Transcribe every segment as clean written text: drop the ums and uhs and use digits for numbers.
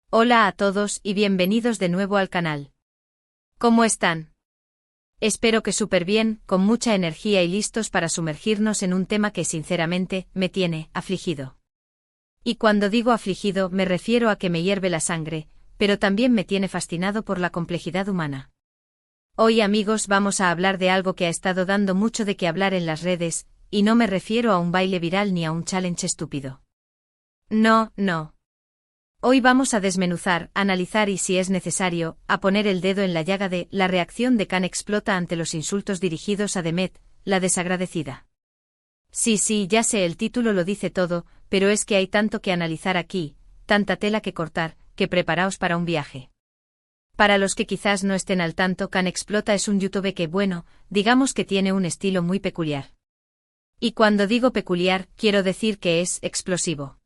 Hola a todos y bienvenidos de nuevo al canal. ¿Cómo están? Espero que súper bien, con mucha energía y listos para sumergirnos en un tema que sinceramente me tiene afligido. Y cuando digo afligido me refiero a que me hierve la sangre, pero también me tiene fascinado por la complejidad humana. Hoy, amigos, vamos a hablar de algo que ha estado dando mucho de qué hablar en las redes, y no me refiero a un baile viral ni a un challenge estúpido. No. Hoy vamos a desmenuzar, analizar y, si es necesario, a poner el dedo en la llaga de la reacción de Khan explota ante los insultos dirigidos a Demet, la desagradecida. Sí, ya sé, el título lo dice todo, pero es que hay tanto que analizar aquí, tanta tela que cortar, que preparaos para un viaje. Para los que quizás no estén al tanto, Khan explota es un youtuber que, digamos que tiene un estilo muy peculiar. Y cuando digo peculiar, quiero decir que es explosivo.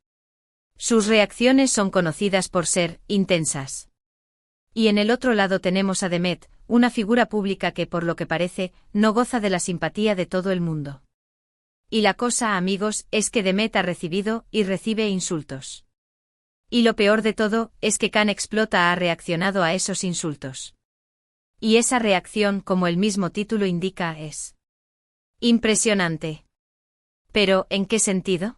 Sus reacciones son conocidas por ser intensas. Y en el otro lado tenemos a Demet, una figura pública que, por lo que parece, no goza de la simpatía de todo el mundo. Y la cosa, amigos, es que Demet ha recibido y recibe insultos. Y lo peor de todo es que Khan explota ha reaccionado a esos insultos. Y esa reacción, como el mismo título indica, es impresionante. ¿Pero en qué sentido?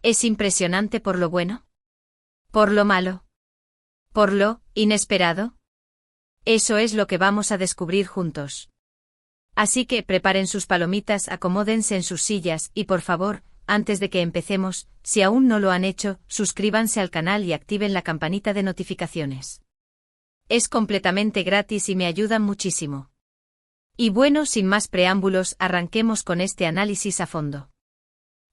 ¿Es impresionante por lo bueno? ¿Por lo malo? ¿Por lo inesperado? Eso es lo que vamos a descubrir juntos. Así que preparen sus palomitas, acomódense en sus sillas y, por favor, antes de que empecemos, si aún no lo han hecho, suscríbanse al canal y activen la campanita de notificaciones. Es completamente gratis y me ayudan muchísimo. Y bueno, sin más preámbulos, arranquemos con este análisis a fondo.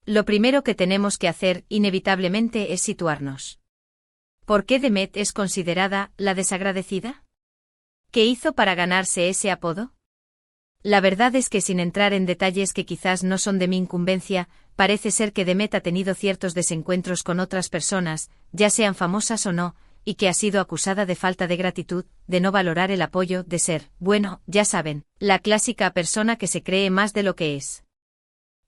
Lo primero que tenemos que hacer, inevitablemente, es situarnos. ¿Por qué Demet es considerada la desagradecida? ¿Qué hizo para ganarse ese apodo? La verdad es que, sin entrar en detalles que quizás no son de mi incumbencia, parece ser que Demet ha tenido ciertos desencuentros con otras personas, ya sean famosas o no, y que ha sido acusada de falta de gratitud, de no valorar el apoyo, de ser, ya saben, la clásica persona que se cree más de lo que es.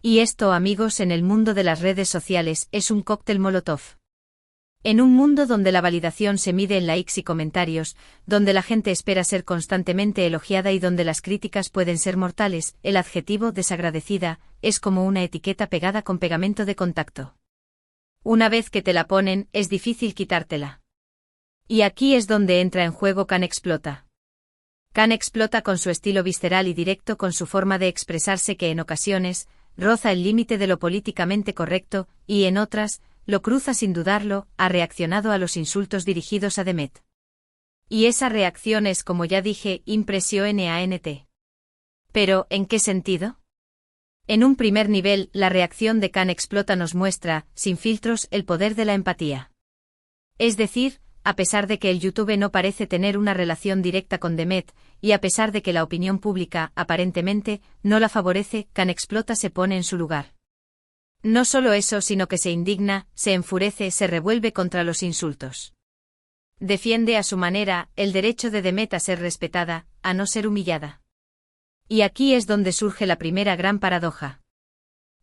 Y esto, amigos, en el mundo de las redes sociales es un cóctel molotov. En un mundo donde la validación se mide en likes y comentarios, donde la gente espera ser constantemente elogiada y donde las críticas pueden ser mortales, el adjetivo desagradecida es como una etiqueta pegada con pegamento de contacto. Una vez que te la ponen, es difícil quitártela. Y aquí es donde entra en juego Khan explota. Khan explota con su estilo visceral y directo, con su forma de expresarse que en ocasiones roza el límite de lo políticamente correcto, y en otras, lo cruza sin dudarlo, ha reaccionado a los insultos dirigidos a Demet. Y esa reacción es, como ya dije, impresionante. ¿Pero en qué sentido? En un primer nivel, la reacción de Khan explota nos muestra, sin filtros, el poder de la empatía. Es decir, a pesar de que el YouTube no parece tener una relación directa con Demet, y a pesar de que la opinión pública, aparentemente, no la favorece, Khan explota se pone en su lugar. No solo eso, sino que se indigna, se enfurece, se revuelve contra los insultos. Defiende a su manera el derecho de Demet a ser respetada, a no ser humillada. Y aquí es donde surge la primera gran paradoja.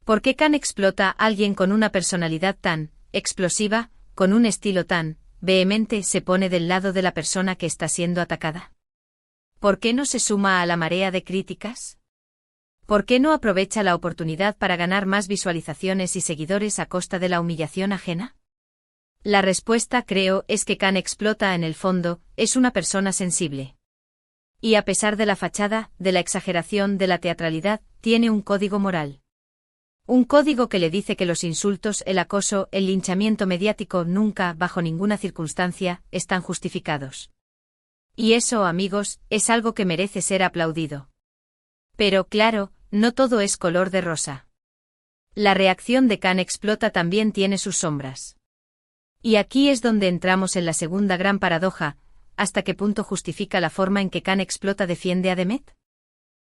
¿Por qué Khan explota, alguien con una personalidad tan explosiva, con un estilo tan vehemente, se pone del lado de la persona que está siendo atacada? ¿Por qué no se suma a la marea de críticas? ¿Por qué no aprovecha la oportunidad para ganar más visualizaciones y seguidores a costa de la humillación ajena? La respuesta, creo, es que Khan explota en el fondo, es una persona sensible. Y a pesar de la fachada, de la exageración, de la teatralidad, tiene un código moral. Un código que le dice que los insultos, el acoso, el linchamiento mediático nunca, bajo ninguna circunstancia, están justificados. Y eso, amigos, es algo que merece ser aplaudido. Pero, claro, no todo es color de rosa. La reacción de Khan explota también tiene sus sombras. Y aquí es donde entramos en la segunda gran paradoja, ¿hasta qué punto justifica la forma en que Khan explota defiende a Demet?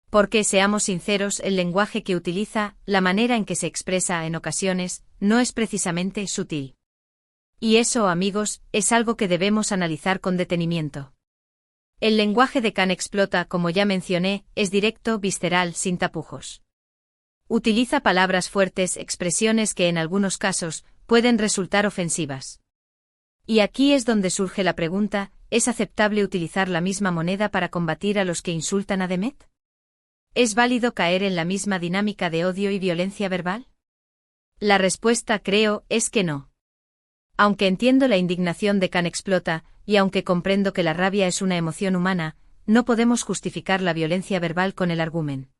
Porque, seamos sinceros, el lenguaje que utiliza, la manera en que se expresa en ocasiones, no es precisamente sutil. Y eso, amigos, es algo que debemos analizar con detenimiento. El lenguaje de Khan explota, como ya mencioné, es directo, visceral, sin tapujos. Utiliza palabras fuertes, expresiones que en algunos casos pueden resultar ofensivas. Y aquí es donde surge la pregunta, ¿es aceptable utilizar la misma moneda para combatir a los que insultan a Demet? ¿Es válido caer en la misma dinámica de odio y violencia verbal? La respuesta, creo, es que no. Aunque entiendo la indignación de Can Explota, y aunque comprendo que la rabia es una emoción humana, no podemos justificar la violencia verbal con el argumento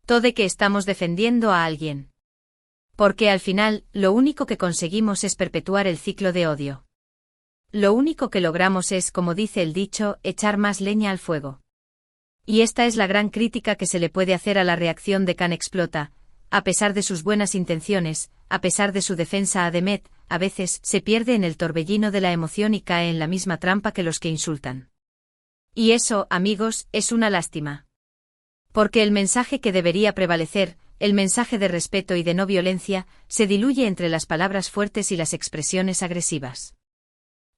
de que estamos defendiendo a alguien. Porque al final, lo único que conseguimos es perpetuar el ciclo de odio. Lo único que logramos es, como dice el dicho, echar más leña al fuego. Y esta es la gran crítica que se le puede hacer a la reacción de Can Explota. A pesar de sus buenas intenciones, a pesar de su defensa a Demet, a veces se pierde en el torbellino de la emoción y cae en la misma trampa que los que insultan. Y eso, amigos, es una lástima. Porque el mensaje que debería prevalecer, el mensaje de respeto y de no violencia, se diluye entre las palabras fuertes y las expresiones agresivas.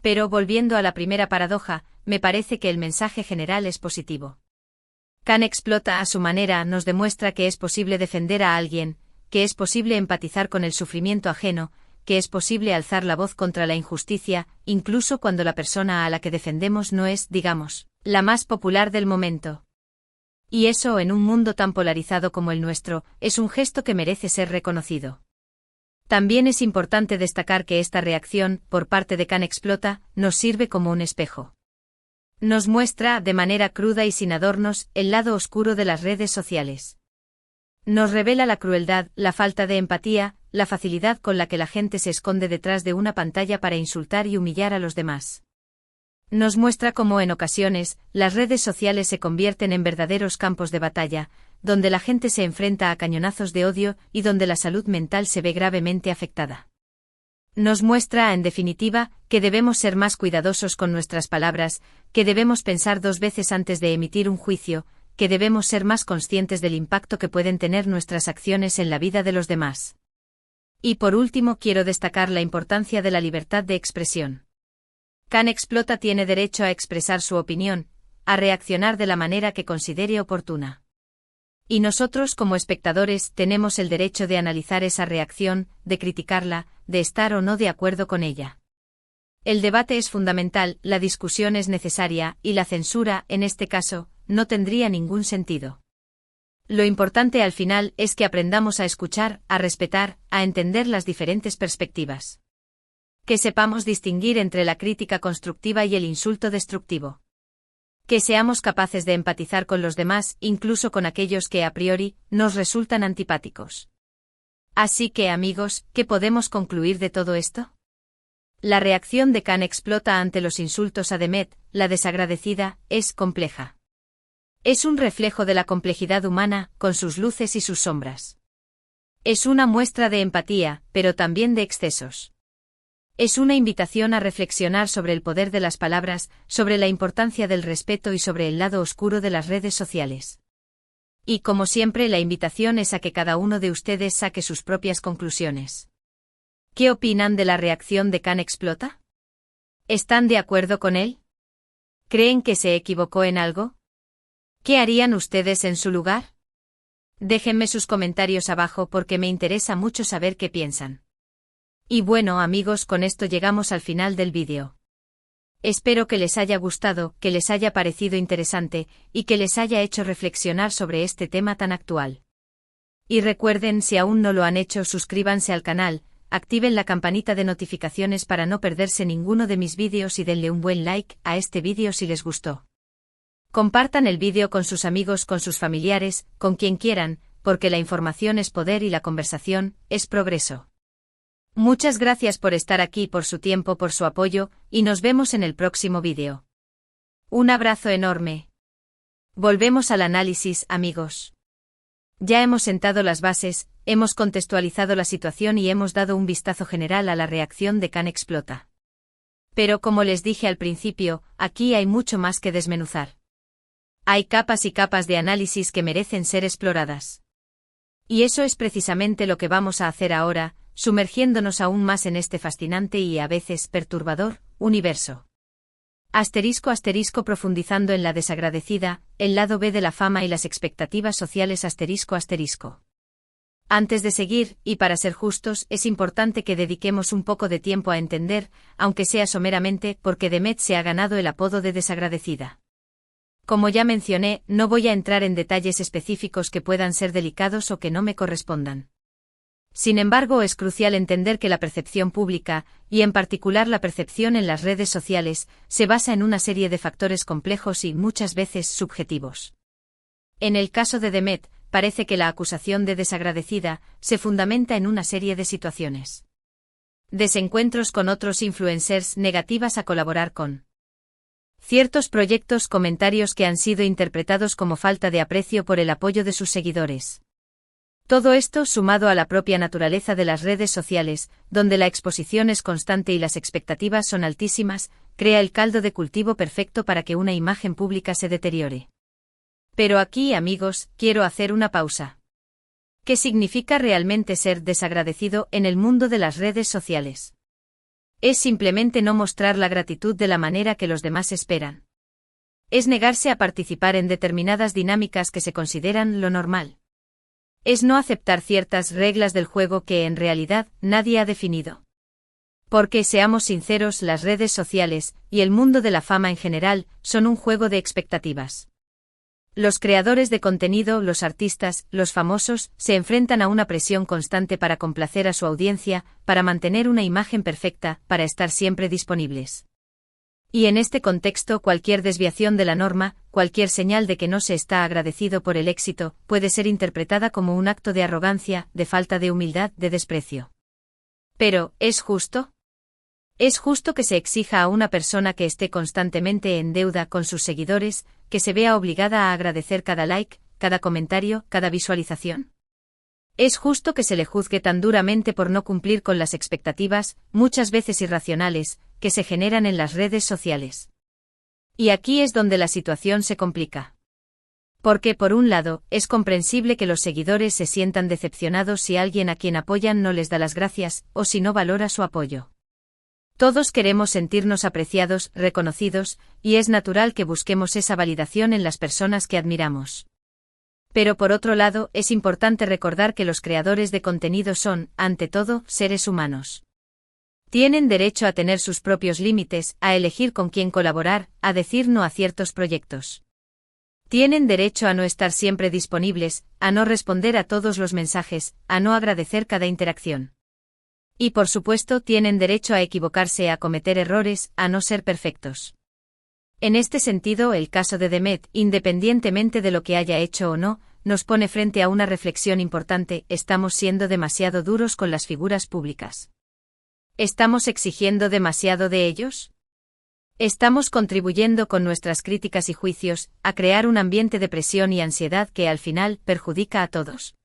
Pero volviendo a la primera paradoja, me parece que el mensaje general es positivo. Can Explota a su manera nos demuestra que es posible defender a alguien, que es posible empatizar con el sufrimiento ajeno, que es posible alzar la voz contra la injusticia, incluso cuando la persona a la que defendemos no es, digamos, la más popular del momento. Y eso en un mundo tan polarizado como el nuestro, es un gesto que merece ser reconocido. También es importante destacar que esta reacción, por parte de Can Explota, nos sirve como un espejo. Nos muestra, de manera cruda y sin adornos, el lado oscuro de las redes sociales. Nos revela la crueldad, la falta de empatía, la facilidad con la que la gente se esconde detrás de una pantalla para insultar y humillar a los demás. Nos muestra cómo en ocasiones, las redes sociales se convierten en verdaderos campos de batalla, donde la gente se enfrenta a cañonazos de odio y donde la salud mental se ve gravemente afectada. Nos muestra, en definitiva, que debemos ser más cuidadosos con nuestras palabras, que debemos pensar 2 veces antes de emitir un juicio, que debemos ser más conscientes del impacto que pueden tener nuestras acciones en la vida de los demás. Y por último quiero destacar la importancia de la libertad de expresión. Can Explota tiene derecho a expresar su opinión, a reaccionar de la manera que considere oportuna. Y nosotros como espectadores tenemos el derecho de analizar esa reacción, de criticarla, de estar o no de acuerdo con ella. El debate es fundamental, la discusión es necesaria, y la censura, en este caso, no tendría ningún sentido. Lo importante al final es que aprendamos a escuchar, a respetar, a entender las diferentes perspectivas. Que sepamos distinguir entre la crítica constructiva y el insulto destructivo. Que seamos capaces de empatizar con los demás, incluso con aquellos que a priori nos resultan antipáticos. Así que, amigos, ¿qué podemos concluir de todo esto? La reacción de Can Explota ante los insultos a Demet, la desagradecida, es compleja. Es un reflejo de la complejidad humana, con sus luces y sus sombras. Es una muestra de empatía, pero también de excesos. Es una invitación a reflexionar sobre el poder de las palabras, sobre la importancia del respeto y sobre el lado oscuro de las redes sociales. Y como siempre, la invitación es a que cada uno de ustedes saque sus propias conclusiones. ¿Qué opinan de la reacción de Can Explota? ¿Están de acuerdo con él? ¿Creen que se equivocó en algo? ¿Qué harían ustedes en su lugar? Déjenme sus comentarios abajo porque me interesa mucho saber qué piensan. Y bueno, amigos, con esto llegamos al final del vídeo. Espero que les haya gustado, que les haya parecido interesante, y que les haya hecho reflexionar sobre este tema tan actual. Y recuerden, si aún no lo han hecho, suscríbanse al canal, activen la campanita de notificaciones para no perderse ninguno de mis vídeos y denle un buen like a este vídeo si les gustó. Compartan el vídeo con sus amigos, con sus familiares, con quien quieran, porque la información es poder y la conversación es progreso. Muchas gracias por estar aquí, por su tiempo, por su apoyo, y nos vemos en el próximo vídeo. Un abrazo enorme. Volvemos al análisis, amigos. Ya hemos sentado las bases, hemos contextualizado la situación y hemos dado un vistazo general a la reacción de Can Explota. Pero como les dije al principio, aquí hay mucho más que desmenuzar. Hay capas y capas de análisis que merecen ser exploradas. Y eso es precisamente lo que vamos a hacer ahora, sumergiéndonos aún más en este fascinante y a veces perturbador universo. *** profundizando en la desagradecida, el lado B de la fama y las expectativas sociales ***. Antes de seguir, y para ser justos, es importante que dediquemos un poco de tiempo a entender, aunque sea someramente, por qué Demet se ha ganado el apodo de desagradecida. Como ya mencioné, no voy a entrar en detalles específicos que puedan ser delicados o que no me correspondan. Sin embargo, es crucial entender que la percepción pública, y en particular la percepción en las redes sociales, se basa en una serie de factores complejos y muchas veces subjetivos. En el caso de Demet, parece que la acusación de desagradecida se fundamenta en una serie de situaciones. Desencuentros con otros influencers, negativas a colaborar con ciertos proyectos, comentarios que han sido interpretados como falta de aprecio por el apoyo de sus seguidores. Todo esto, sumado a la propia naturaleza de las redes sociales, donde la exposición es constante y las expectativas son altísimas, crea el caldo de cultivo perfecto para que una imagen pública se deteriore. Pero aquí, amigos, quiero hacer una pausa. ¿Qué significa realmente ser desagradecido en el mundo de las redes sociales? Es simplemente no mostrar la gratitud de la manera que los demás esperan. Es negarse a participar en determinadas dinámicas que se consideran lo normal. Es no aceptar ciertas reglas del juego que en realidad nadie ha definido. Porque, seamos sinceros, las redes sociales, y el mundo de la fama en general, son un juego de expectativas. Los creadores de contenido, los artistas, los famosos, se enfrentan a una presión constante para complacer a su audiencia, para mantener una imagen perfecta, para estar siempre disponibles. Y en este contexto, cualquier desviación de la norma, cualquier señal de que no se está agradecido por el éxito, puede ser interpretada como un acto de arrogancia, de falta de humildad, de desprecio. Pero, ¿es justo? ¿Es justo que se exija a una persona que esté constantemente en deuda con sus seguidores, que se vea obligada a agradecer cada like, cada comentario, cada visualización? ¿Es justo que se le juzgue tan duramente por no cumplir con las expectativas, muchas veces irracionales, que se generan en las redes sociales? Y aquí es donde la situación se complica. Porque, por un lado, es comprensible que los seguidores se sientan decepcionados si alguien a quien apoyan no les da las gracias, o si no valora su apoyo. Todos queremos sentirnos apreciados, reconocidos, y es natural que busquemos esa validación en las personas que admiramos. Pero por otro lado, es importante recordar que los creadores de contenido son, ante todo, seres humanos. Tienen derecho a tener sus propios límites, a elegir con quién colaborar, a decir no a ciertos proyectos. Tienen derecho a no estar siempre disponibles, a no responder a todos los mensajes, a no agradecer cada interacción. Y por supuesto tienen derecho a equivocarse, a cometer errores, a no ser perfectos. En este sentido, el caso de Demet, independientemente de lo que haya hecho o no, nos pone frente a una reflexión importante: ¿estamos siendo demasiado duros con las figuras públicas? ¿Estamos exigiendo demasiado de ellos? ¿Estamos contribuyendo con nuestras críticas y juicios a crear un ambiente de presión y ansiedad que al final perjudica a todos?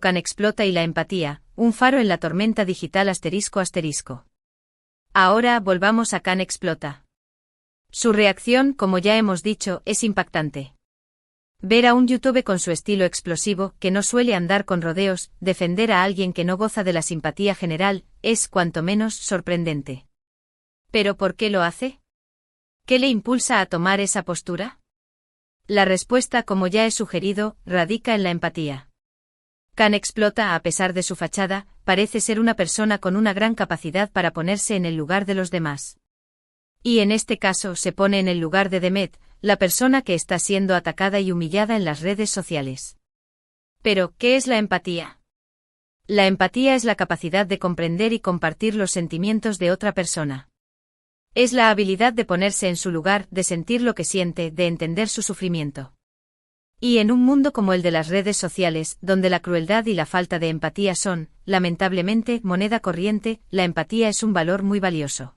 *Can explota y la empatía, un faro en la tormenta digital *. Ahora volvamos a Can explota. Su reacción, como ya hemos dicho, es impactante. Ver a un YouTube con su estilo explosivo, que no suele andar con rodeos, defender a alguien que no goza de la simpatía general, es cuanto menos sorprendente. ¿Pero por qué lo hace? ¿Qué le impulsa a tomar esa postura? La respuesta, como ya he sugerido, radica en la empatía. Can explota, a pesar de su fachada, parece ser una persona con una gran capacidad para ponerse en el lugar de los demás. Y en este caso se pone en el lugar de Demet, la persona que está siendo atacada y humillada en las redes sociales. Pero, ¿qué es la empatía? La empatía es la capacidad de comprender y compartir los sentimientos de otra persona. Es la habilidad de ponerse en su lugar, de sentir lo que siente, de entender su sufrimiento. Y en un mundo como el de las redes sociales, donde la crueldad y la falta de empatía son, lamentablemente, moneda corriente, la empatía es un valor muy valioso.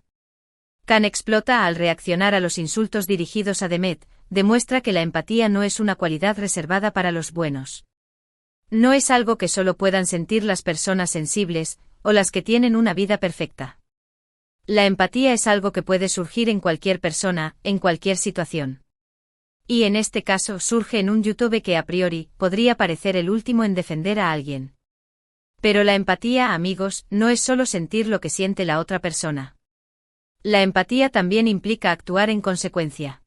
Can explota al reaccionar a los insultos dirigidos a Demet, demuestra que la empatía no es una cualidad reservada para los buenos. No es algo que solo puedan sentir las personas sensibles, o las que tienen una vida perfecta. La empatía es algo que puede surgir en cualquier persona, en cualquier situación. Y en este caso surge en un YouTube que a priori podría parecer el último en defender a alguien. Pero la empatía, amigos, no es solo sentir lo que siente la otra persona. La empatía también implica actuar en consecuencia.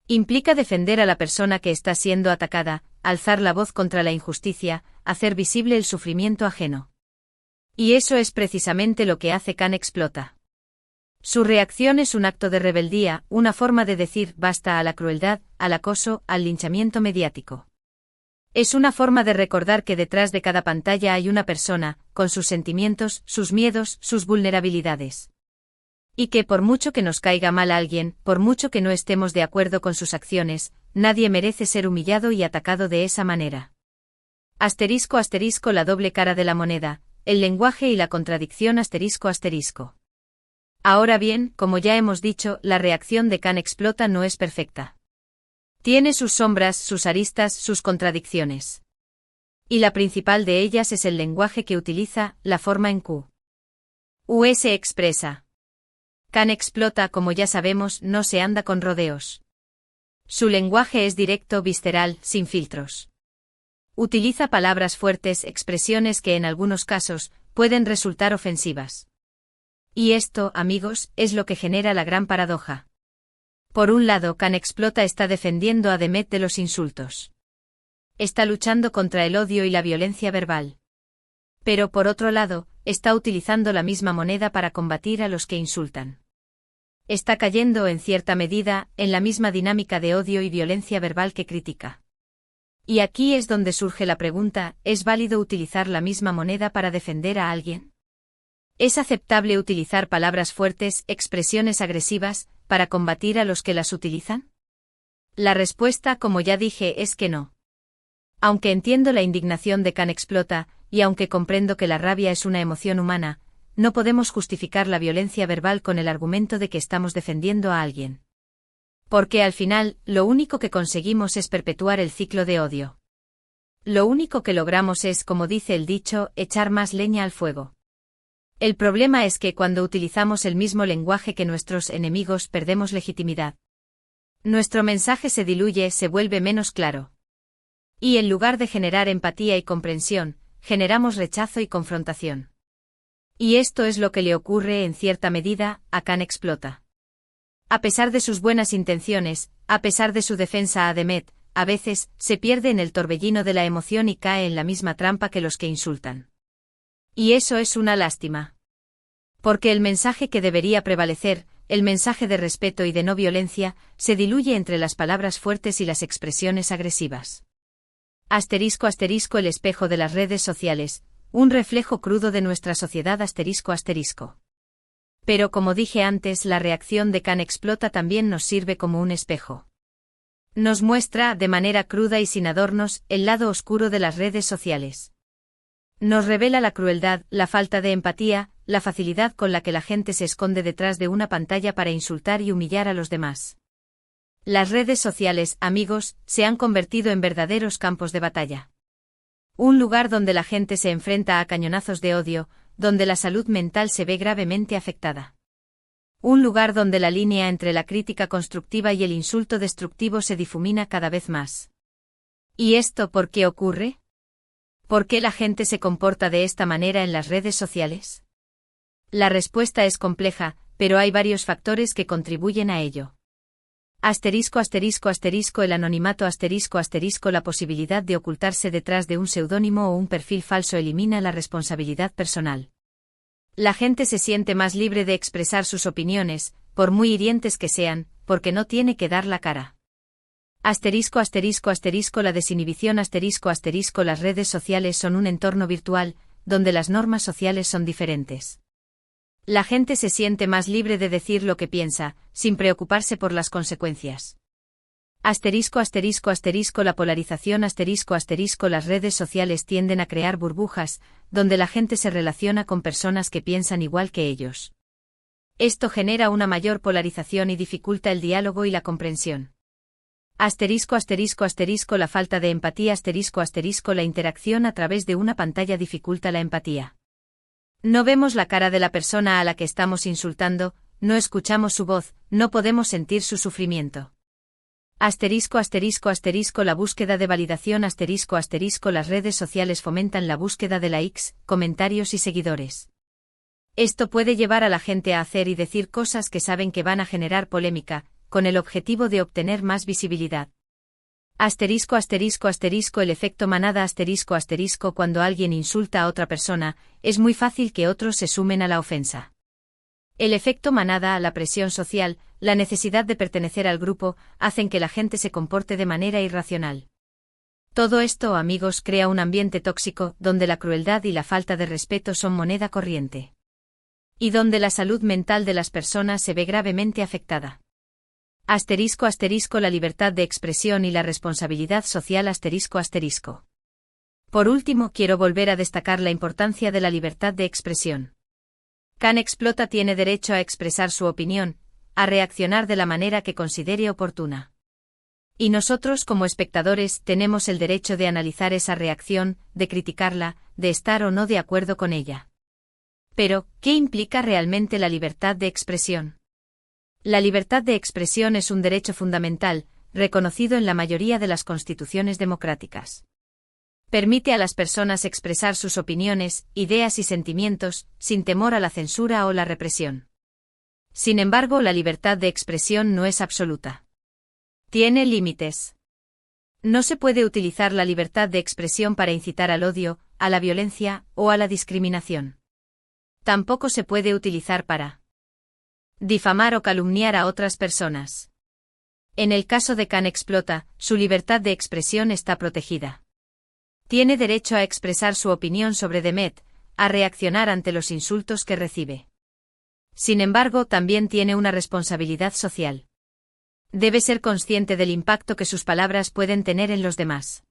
Implica defender a la persona que está siendo atacada, alzar la voz contra la injusticia, hacer visible el sufrimiento ajeno. Y eso es precisamente lo que hace Khan Explota. Su reacción es un acto de rebeldía, una forma de decir basta a la crueldad, al acoso, al linchamiento mediático. Es una forma de recordar que detrás de cada pantalla hay una persona, con sus sentimientos, sus miedos, sus vulnerabilidades. Y que por mucho que nos caiga mal a alguien, por mucho que no estemos de acuerdo con sus acciones, nadie merece ser humillado y atacado de esa manera. Asterisco asterisco la doble cara de la moneda, el lenguaje y la contradicción asterisco asterisco. Ahora bien, como ya hemos dicho, la reacción de Khan Explota no es perfecta. Tiene sus sombras, sus aristas, sus contradicciones. Y la principal de ellas es el lenguaje que utiliza, la forma en Q. US expresa. Khan Explota, como ya sabemos, no se anda con rodeos. Su lenguaje es directo, visceral, sin filtros. Utiliza palabras fuertes, expresiones que en algunos casos pueden resultar ofensivas. Y esto, amigos, es lo que genera la gran paradoja. Por un lado, Khan Explota está defendiendo a Demet de los insultos. Está luchando contra el odio y la violencia verbal. Pero por otro lado, está utilizando la misma moneda para combatir a los que insultan. Está cayendo, en cierta medida, en la misma dinámica de odio y violencia verbal que critica. Y aquí es donde surge la pregunta, ¿es válido utilizar la misma moneda para defender a alguien? ¿Es aceptable utilizar palabras fuertes, expresiones agresivas, para combatir a los que las utilizan? La respuesta, como ya dije, es que no. Aunque entiendo la indignación de Khan Explota, y aunque comprendo que la rabia es una emoción humana, no podemos justificar la violencia verbal con el argumento de que estamos defendiendo a alguien. Porque al final, lo único que conseguimos es perpetuar el ciclo de odio. Lo único que logramos es, como dice el dicho, echar más leña al fuego. El problema es que cuando utilizamos el mismo lenguaje que nuestros enemigos perdemos legitimidad. Nuestro mensaje se diluye, se vuelve menos claro. Y en lugar de generar empatía y comprensión, generamos rechazo y confrontación. Y esto es lo que le ocurre en cierta medida a Khan Explota. A pesar de sus buenas intenciones, a pesar de su defensa a Demet, a veces se pierde en el torbellino de la emoción y cae en la misma trampa que los que insultan. Y eso es una lástima. Porque el mensaje que debería prevalecer, el mensaje de respeto y de no violencia, se diluye entre las palabras fuertes y las expresiones agresivas. Asterisco asterisco el espejo de las redes sociales, un reflejo crudo de nuestra sociedad asterisco asterisco. Pero como dije antes, la reacción de Khan Explota también nos sirve como un espejo. Nos muestra, de manera cruda y sin adornos, el lado oscuro de las redes sociales. Nos revela la crueldad, la falta de empatía, la facilidad con la que la gente se esconde detrás de una pantalla para insultar y humillar a los demás. Las redes sociales, amigos, se han convertido en verdaderos campos de batalla. Un lugar donde la gente se enfrenta a cañonazos de odio, donde la salud mental se ve gravemente afectada. Un lugar donde la línea entre la crítica constructiva y el insulto destructivo se difumina cada vez más. ¿Y esto por qué ocurre? ¿Por qué la gente se comporta de esta manera en las redes sociales? La respuesta es compleja, pero hay varios factores que contribuyen a ello. Asterisco asterisco asterisco el anonimato asterisco asterisco la posibilidad de ocultarse detrás de un seudónimo o un perfil falso elimina la responsabilidad personal. La gente se siente más libre de expresar sus opiniones, por muy hirientes que sean, porque no tiene que dar la cara. Asterisco asterisco asterisco la desinhibición asterisco asterisco las redes sociales son un entorno virtual, donde las normas sociales son diferentes. La gente se siente más libre de decir lo que piensa, sin preocuparse por las consecuencias. Asterisco asterisco asterisco la polarización asterisco asterisco las redes sociales tienden a crear burbujas, donde la gente se relaciona con personas que piensan igual que ellos. Esto genera una mayor polarización y dificulta el diálogo y la comprensión. Asterisco asterisco asterisco la falta de empatía asterisco asterisco la interacción a través de una pantalla dificulta la empatía. No vemos la cara de la persona a la que estamos insultando, no escuchamos su voz, no podemos sentir su sufrimiento. Asterisco asterisco asterisco la búsqueda de validación asterisco asterisco las redes sociales fomentan la búsqueda de likes, comentarios y seguidores. Esto puede llevar a la gente a hacer y decir cosas que saben que van a generar polémica, con el objetivo de obtener más visibilidad. Asterisco asterisco asterisco el efecto manada asterisco asterisco cuando alguien insulta a otra persona, es muy fácil que otros se sumen a la ofensa. El efecto manada, la presión social, la necesidad de pertenecer al grupo, hacen que la gente se comporte de manera irracional. Todo esto, amigos, crea un ambiente tóxico, donde la crueldad y la falta de respeto son moneda corriente. Y donde la salud mental de las personas se ve gravemente afectada. Asterisco asterisco la libertad de expresión y la responsabilidad social asterisco asterisco. Por último, quiero volver a destacar la importancia de la libertad de expresión. Can Explota tiene derecho a expresar su opinión, a reaccionar de la manera que considere oportuna. Y nosotros como espectadores tenemos el derecho de analizar esa reacción, de criticarla, de estar o no de acuerdo con ella. Pero, ¿qué implica realmente la libertad de expresión? La libertad de expresión es un derecho fundamental, reconocido en la mayoría de las constituciones democráticas. Permite a las personas expresar sus opiniones, ideas y sentimientos, sin temor a la censura o la represión. Sin embargo, la libertad de expresión no es absoluta. Tiene límites. No se puede utilizar la libertad de expresión para incitar al odio, a la violencia o a la discriminación. Tampoco se puede utilizar para difamar o calumniar a otras personas. En el caso de Can Explota, su libertad de expresión está protegida. Tiene derecho a expresar su opinión sobre Demet, a reaccionar ante los insultos que recibe. Sin embargo, también tiene una responsabilidad social. Debe ser consciente del impacto que sus palabras pueden tener en los demás.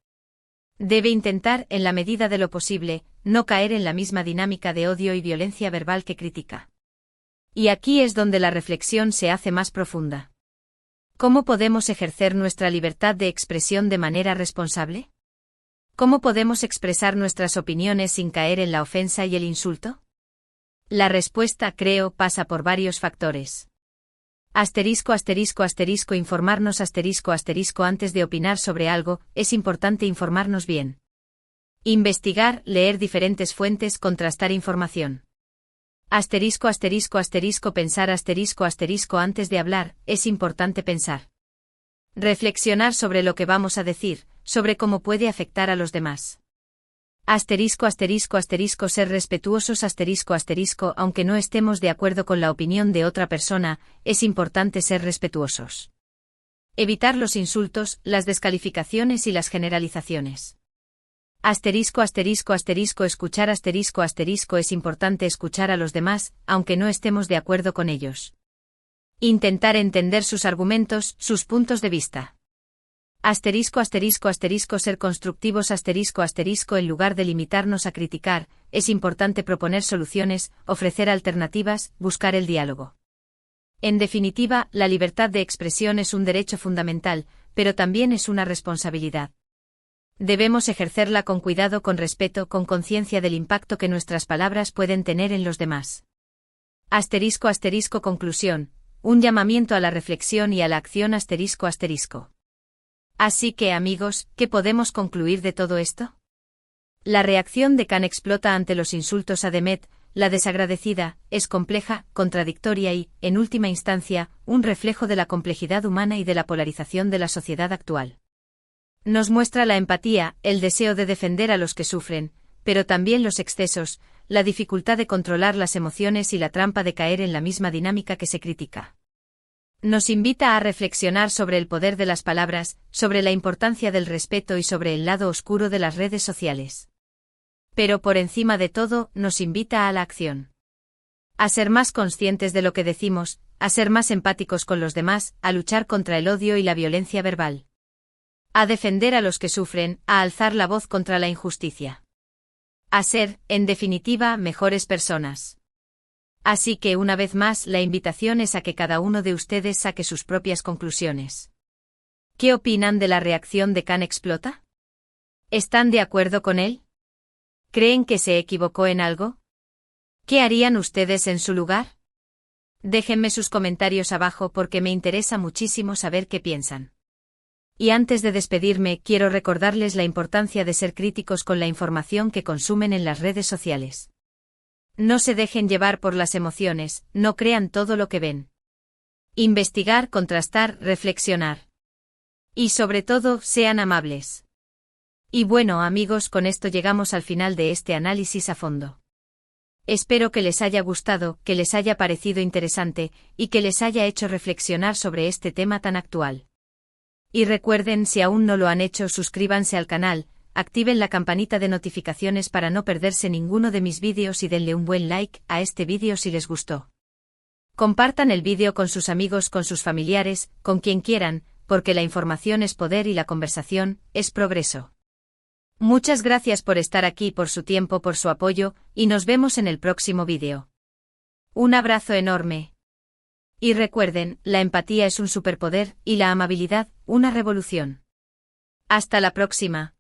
Debe intentar, en la medida de lo posible, no caer en la misma dinámica de odio y violencia verbal que critica. Y aquí es donde la reflexión se hace más profunda. ¿Cómo podemos ejercer nuestra libertad de expresión de manera responsable? ¿Cómo podemos expresar nuestras opiniones sin caer en la ofensa y el insulto? La respuesta, creo, pasa por varios factores. Asterisco asterisco asterisco informarnos asterisco asterisco antes de opinar sobre algo, es importante informarnos bien. Investigar, leer diferentes fuentes, contrastar información. Asterisco asterisco asterisco pensar asterisco asterisco antes de hablar, es importante pensar. Reflexionar sobre lo que vamos a decir, sobre cómo puede afectar a los demás. Asterisco asterisco asterisco ser respetuosos asterisco asterisco aunque no estemos de acuerdo con la opinión de otra persona, es importante ser respetuosos. Evitar los insultos, las descalificaciones y las generalizaciones. Asterisco asterisco asterisco escuchar asterisco asterisco es importante escuchar a los demás, aunque no estemos de acuerdo con ellos. Intentar entender sus argumentos, sus puntos de vista. Asterisco asterisco asterisco ser constructivos asterisco asterisco en lugar de limitarnos a criticar, es importante proponer soluciones, ofrecer alternativas, buscar el diálogo. En definitiva, la libertad de expresión es un derecho fundamental, pero también es una responsabilidad. Debemos ejercerla con cuidado, con respeto, con conciencia del impacto que nuestras palabras pueden tener en los demás. Asterisco asterisco conclusión, un llamamiento a la reflexión y a la acción asterisco asterisco. Así que, amigos, ¿qué podemos concluir de todo esto? La reacción de Can Explota ante los insultos a Demet, la desagradecida, es compleja, contradictoria y, en última instancia, un reflejo de la complejidad humana y de la polarización de la sociedad actual. Nos muestra la empatía, el deseo de defender a los que sufren, pero también los excesos, la dificultad de controlar las emociones y la trampa de caer en la misma dinámica que se critica. Nos invita a reflexionar sobre el poder de las palabras, sobre la importancia del respeto y sobre el lado oscuro de las redes sociales. Pero por encima de todo, nos invita a la acción. A ser más conscientes de lo que decimos, a ser más empáticos con los demás, a luchar contra el odio y la violencia verbal. A defender a los que sufren, a alzar la voz contra la injusticia. A ser, en definitiva, mejores personas. Así que una vez más la invitación es a que cada uno de ustedes saque sus propias conclusiones. ¿Qué opinan de la reacción de Can Explota? ¿Están de acuerdo con él? ¿Creen que se equivocó en algo? ¿Qué harían ustedes en su lugar? Déjenme sus comentarios abajo porque me interesa muchísimo saber qué piensan. Y antes de despedirme, quiero recordarles la importancia de ser críticos con la información que consumen en las redes sociales. No se dejen llevar por las emociones, no crean todo lo que ven. Investigar, contrastar, reflexionar. Y sobre todo, sean amables. Y bueno, amigos, con esto llegamos al final de este análisis a fondo. Espero que les haya gustado, que les haya parecido interesante, y que les haya hecho reflexionar sobre este tema tan actual. Y recuerden, si aún no lo han hecho, suscríbanse al canal, activen la campanita de notificaciones para no perderse ninguno de mis vídeos y denle un buen like a este vídeo si les gustó. Compartan el vídeo con sus amigos, con sus familiares, con quien quieran, porque la información es poder y la conversación es progreso. Muchas gracias por estar aquí, por su tiempo, por su apoyo, y nos vemos en el próximo vídeo. Un abrazo enorme. Y recuerden, la empatía es un superpoder, y la amabilidad, una revolución. Hasta la próxima.